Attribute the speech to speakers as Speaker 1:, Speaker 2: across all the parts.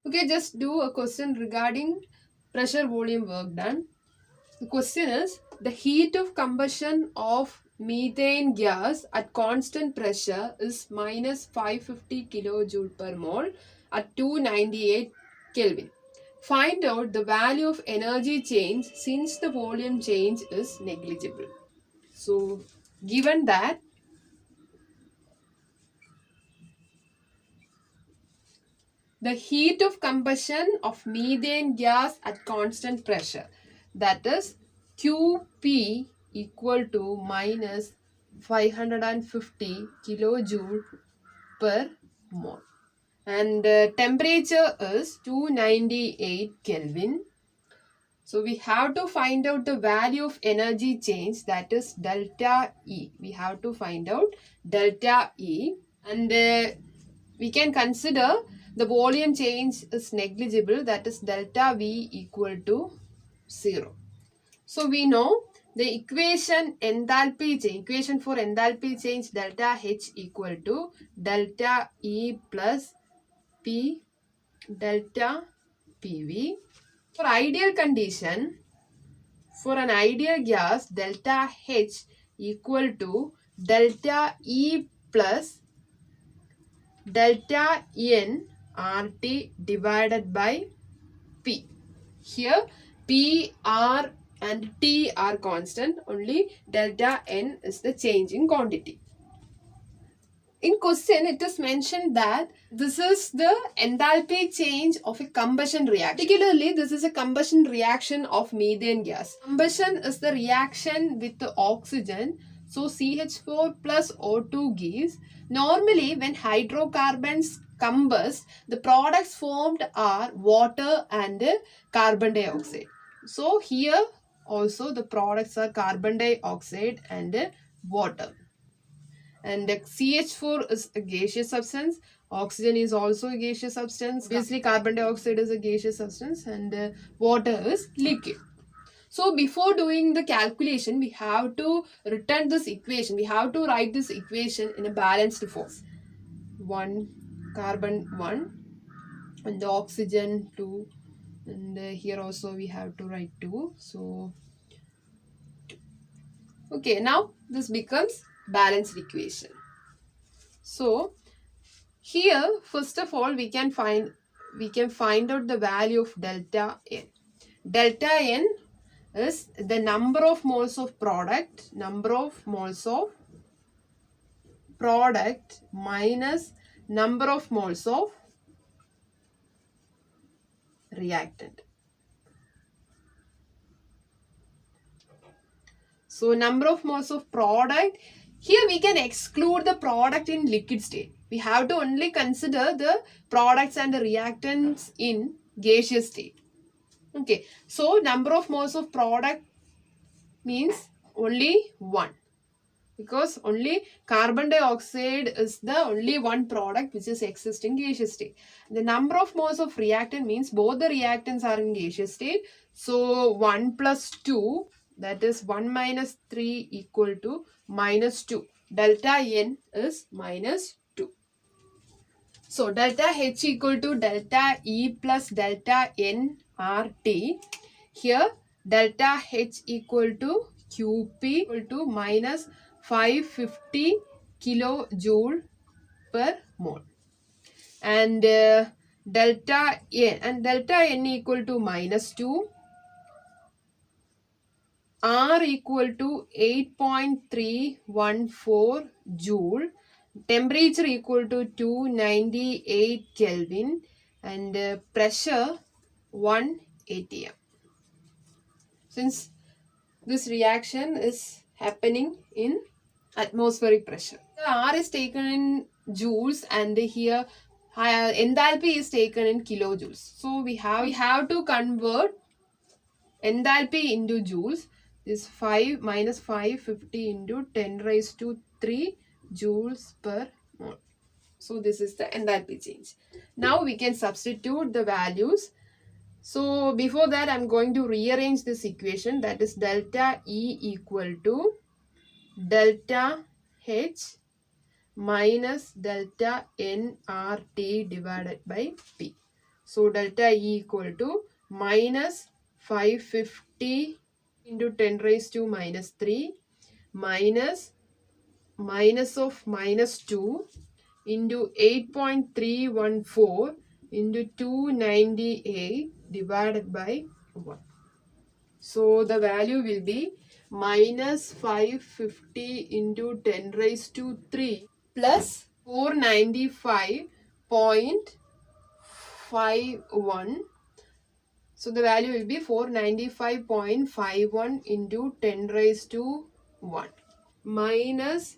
Speaker 1: Okay, just do a question regarding pressure volume work done. The question is the heat of combustion of methane gas at constant pressure is minus 550 kilojoule per mole at 298 Kelvin. Find out the value of energy change since the volume change is negligible. So, given that the heat of combustion of methane gas at constant pressure, that is QP equal to minus 550 kilojoule per mole, and temperature is 298 Kelvin. So we have to find out the value of energy change, that is delta E. We have to find out delta E, and we can consider the volume change is negligible, that is delta V equal to 0. So we know the equation for enthalpy change delta H equal to delta E plus P delta PV. For ideal condition, for an ideal gas, delta H equal to delta E plus delta N RT divided by P. Here P, R and T are constant, only delta N is the change in quantity. In question, it is mentioned that this is the enthalpy change of a combustion reaction. Particularly, this is a combustion reaction of methane gas. Combustion is the reaction with the oxygen. So, CH4 plus O2 gives. Normally, when hydrocarbons combust, the products formed are water and carbon dioxide. So, here also the products are carbon dioxide and water. And CH4 is a gaseous substance. Oxygen is also a gaseous substance. Obviously, carbon dioxide is a gaseous substance, and water is liquid. So before doing the calculation, we have to return this equation. We have to write this equation in a balanced form. 1, carbon 1, and the oxygen 2, and here also we have to write 2. So, okay, now this becomes balanced equation. So, here, first of all, we can find out the value of delta N. Delta N is the number of moles of product minus number of moles of reactant. So, number of moles of product, here we can exclude the product in liquid state. We have to only consider the products and the reactants in gaseous state. Okay, so number of moles of product means only 1, because only carbon dioxide is the only one product which is existing in gaseous state. The number of moles of reactant means both the reactants are in gaseous state. So 1 plus 2, that is 1 minus 3 equal to minus 2. Delta N is minus 2. So delta H equal to delta E plus delta N RT. Here delta H equal to QP equal to minus 550 kilojoule per mole, and delta N equal to minus 2, R equal to 8.314 joule, temperature equal to 298 Kelvin, and pressure 1 atm. Since this reaction is happening in atmospheric pressure, the R is taken in joules, and here enthalpy is taken in kilojoules. So we have to convert enthalpy into joules. This 5 minus 550 into 10 raised to 3 joules per mole. So this is the enthalpy change. Now we can substitute the values. So before that, I am going to rearrange this equation, that is delta E equal to delta H minus delta nRT divided by P. So delta E equal to minus 550 into 10 raised to minus 3 minus of minus 2 into 8.314 into 298 divided by 1. So the value will be minus 550 into 10 raised to 3 plus 495.51. So the value will be 495.51 into 10 raised to 1 minus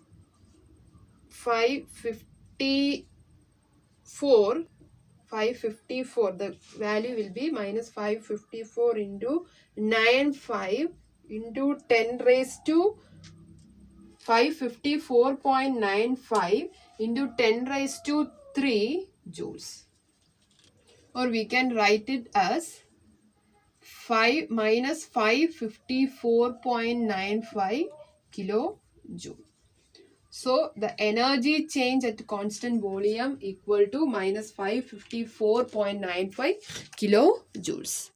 Speaker 1: 554. The value will be minus 554 into 95 into 10 raised to 554.95 into 10 raised to 3 joules. Or we can write it as 5 minus 554.95 kilojoule. So the energy change at constant volume equal to minus 554.95 kilojoules.